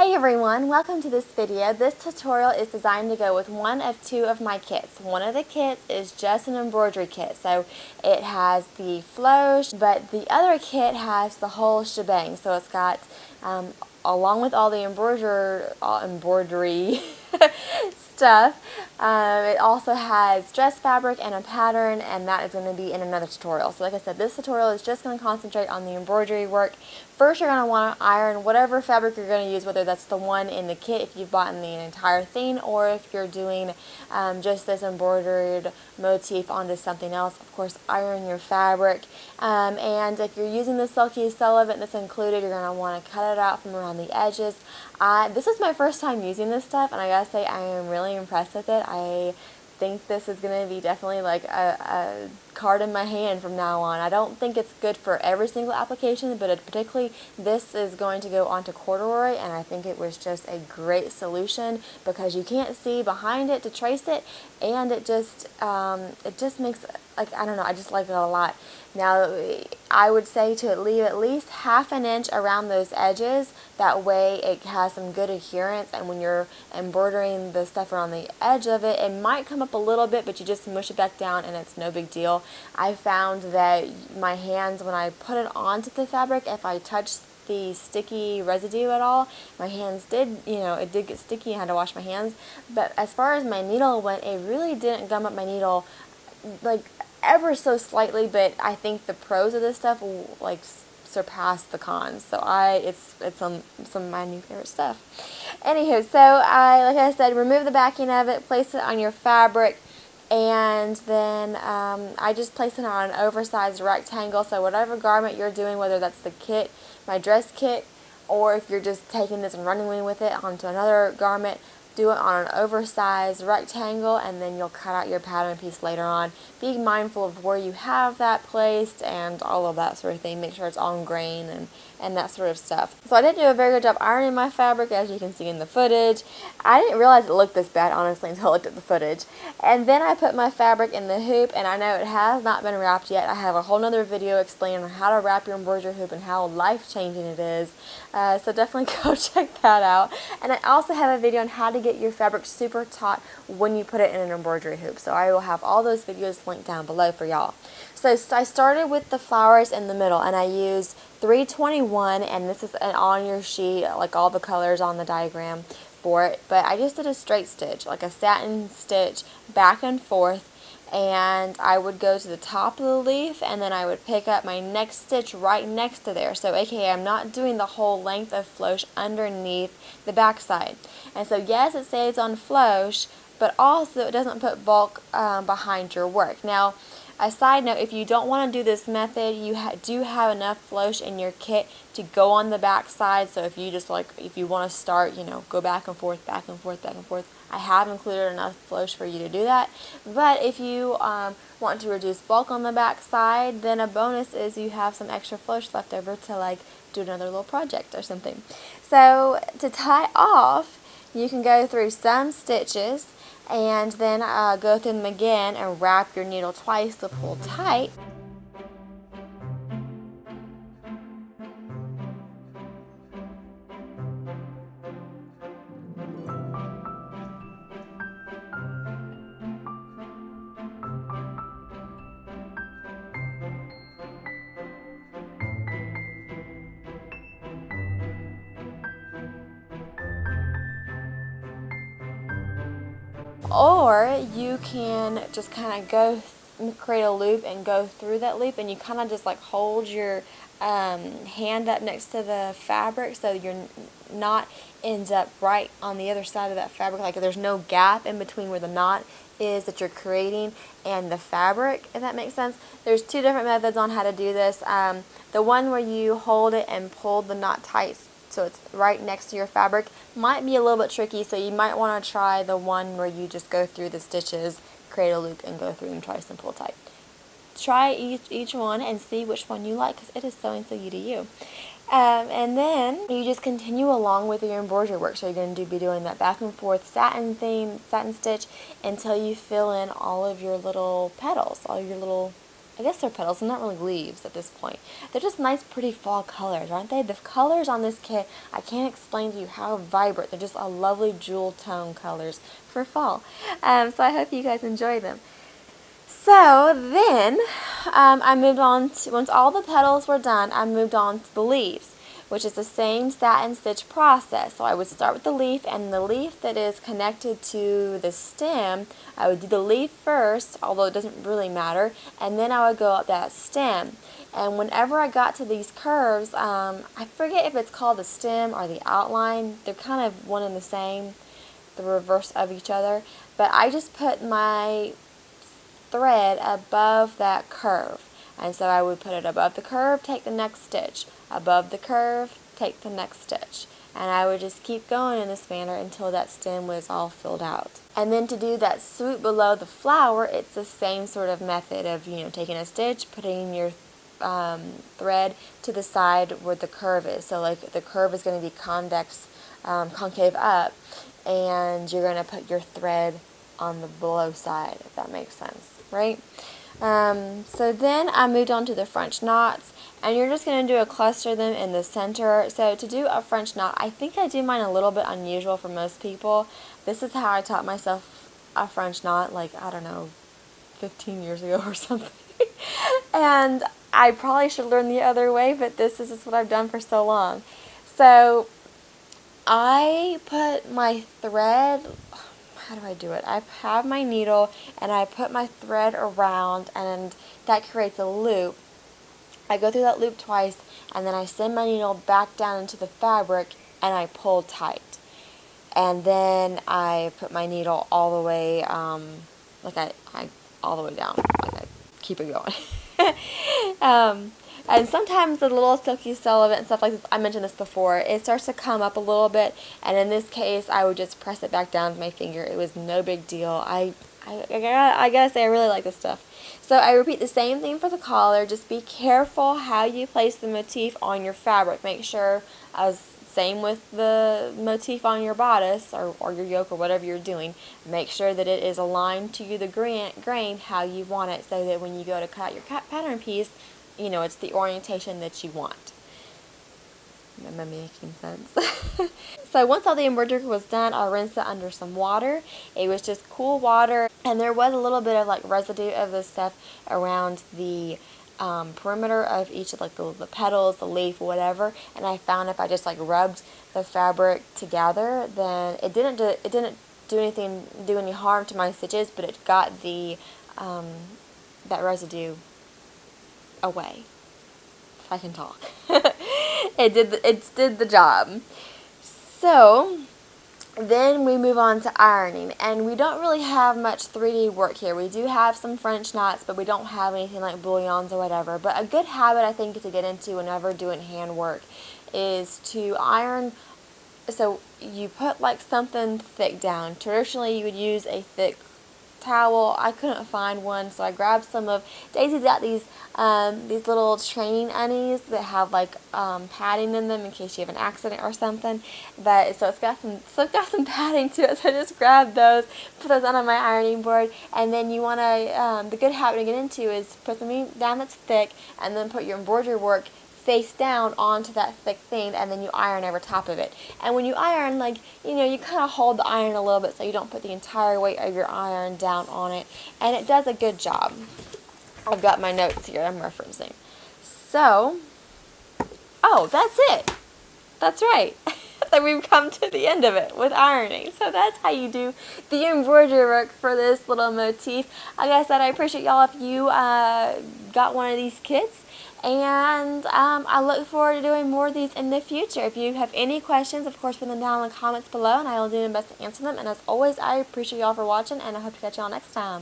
Hey everyone, welcome to this video. This tutorial is designed to go with one of two of my kits. One of the kits is just an embroidery kit, so it has the flourish, but the other kit has the whole shebang. So it's got, along with all the embroidery stuff, it also has dress fabric and a pattern, and that is going to be in another tutorial. So like I said, this tutorial is just going to concentrate on the embroidery work. First, you're going to want to iron whatever fabric you're going to use, whether that's the one in the kit if you've bought the entire thing, or if you're doing just this embroidered motif onto something else. Of course, iron your fabric. And if you're using the Silky Sullivan that's included, you're going to want to cut it out from around the edges. This is my first time using this stuff, and I gotta say I am really impressed with it. I think this is going to be definitely like a card in my hand from now on. I don't think it's good for every single application, but particularly this is going to go onto corduroy, and I think it was just a great solution because you can't see behind it to trace it, and it just makes, like, I don't know, I just like it a lot. Now, I would say to leave at least ½ an inch around those edges. That way it has some good adherence, and when you're embroidering the stuff around the edge of it, it might come up a little bit, but you just mush it back down and it's no big deal. I found that my hands, when I put it onto the fabric, if I touched the sticky residue at all, my hands did, it did get sticky. I had to wash my hands. But as far as my needle went, it really didn't gum up my needle, like, ever so slightly, but I think the pros of this stuff will, like, surpass the cons. So it's some of my new favorite stuff. Anywho, so like I said, remove the backing of it, place it on your fabric, and then I just place it on an oversized rectangle. So whatever garment you're doing, whether that's the kit, my dress kit, or if you're just taking this and running with it onto another garment, do it on an oversized rectangle, and then you'll cut out your pattern piece later on. Be mindful of where you have that placed and all of that sort of thing. Make sure it's on grain and that sort of stuff. So I did do a very good job ironing my fabric, as you can see in the footage. I didn't realize it looked this bad, honestly, until I looked at the footage. And then I put my fabric in the hoop, and I know it has not been wrapped yet. I have a whole nother video explaining how to wrap your embroidery hoop and how life-changing it is. So definitely go check that out. And I also have a video on how to get your fabric super taut when you put it in an embroidery hoop. So I will have all those videos linked down below for y'all. So I started with the flowers in the middle, and I used 321, and this is an on your sheet, like all the colors on the diagram for it. But I just did a straight stitch, like a satin stitch, back and forth, and I would go to the top of the leaf, and then I would pick up my next stitch right next to there. So aka I'm not doing the whole length of flourish underneath the back side. And so yes, it saves on flourish, but also it doesn't put bulk behind your work. Now, a side note, if you don't want to do this method, you do have enough flourish in your kit to go on the back side. So if you just if you want to start, go back and forth, back and forth, back and forth, I have included enough flourish for you to do that. But if you want to reduce bulk on the back side, then a bonus is you have some extra flourish left over to do another little project or something. So to tie off, you can go through some stitches and then go through them again and wrap your needle twice to pull tight. Or you can just kind of create a loop and go through that loop, and you kind of just hold your hand up next to the fabric so your knot ends up right on the other side of that fabric. Like there's no gap in between where the knot is that you're creating and the fabric, if that makes sense. There's two different methods on how to do this. The one where you hold it and pull the knot tight so it's right next to your fabric might be a little bit tricky, so you might want to try the one where you just go through the stitches, create a loop, and go through them twice and pull tight. Try each one and see which one you like, because it is so to you. And then you just continue along with your embroidery work. So you're going to be doing that back and forth satin stitch until you fill in all of your little petals, all your little I guess they're petals, they're not really leaves at this point. They're just nice, pretty fall colors, aren't they? The colors on this kit, I can't explain to you how vibrant. They're just a lovely jewel tone colors for fall. So I hope you guys enjoy them. So then I moved on to, once all the petals were done, I moved on to the leaves, which is the same satin stitch process. So I would start with the leaf, and the leaf that is connected to the stem, I would do the leaf first, although it doesn't really matter, and then I would go up that stem. And whenever I got to these curves, I forget if it's called the stem or the outline. They're kind of one and the same, the reverse of each other. But I just put my thread above that curve. And so I would put it above the curve, take the next stitch, above the curve, take the next stitch. And I would just keep going in this manner until that stem was all filled out. And then to do that swoop below the flower, it's the same sort of method of, taking a stitch, putting your thread to the side where the curve is. So like the curve is going to be concave up, and you're going to put your thread on the below side, if that makes sense, right? So then I moved on to the French knots, and you're just going to do a cluster them in the center. So to do a French knot, I think I do mine a little bit unusual for most people. This is how I taught myself a French knot, like, I don't know, 15 years ago or something. And I probably should learn the other way, but this is just what I've done for so long. So I put my thread, how do I do it? I have my needle and I put my thread around, and that creates a loop. I go through that loop twice, and then I send my needle back down into the fabric and I pull tight. And then I put my needle all the way, all the way down, like I keep it going. And sometimes the little silky cell of it and stuff like this, I mentioned this before, it starts to come up a little bit, and in this case I would just press it back down with my finger. It was no big deal. I gotta say I really like this stuff. So I repeat the same thing for the collar. Just be careful how you place the motif on your fabric. Make sure, same with the motif on your bodice or your yoke or whatever you're doing, make sure that it is aligned to the grain how you want it, so that when you go to cut out your pattern piece, it's the orientation that you want. Am I making sense? So once all the embroidery was done, I rinsed it under some water. It was just cool water, and there was a little bit of like residue of this stuff around the perimeter of each of like the petals, the leaf, whatever. And I found if I just like rubbed the fabric together, then it didn't do any harm to my stitches, but it got the that residue away. If I can talk. It did the job. So then we move on to ironing, and we don't really have much 3D work here. We do have some French knots, but we don't have anything like bouillons or whatever. But a good habit I think to get into whenever doing hand work is to iron. So you put like something thick down. Traditionally you would use a thick towel. I couldn't find one, so I grabbed some of Daisy's got these little training undies that have like padding in them in case you have an accident or something. But so it's got some padding to it. So I just grabbed those, put those on my ironing board, and then you want to the good habit to get into is put something down that's thick, and then put your embroidery work face down onto that thick thing, and then you iron over top of it. And when you iron, you kind of hold the iron a little bit so you don't put the entire weight of your iron down on it, and it does a good job. I've got my notes here I'm referencing. So, that's it. That's right. That we've come to the end of it with ironing. So that's how you do the embroidery work for this little motif. Like I said, I appreciate y'all if you got one of these kits. And I look forward to doing more of these in the future. If you have any questions, of course, put them down in the comments below, and I will do my best to answer them. And as always, I appreciate y'all for watching, and I hope to catch y'all next time.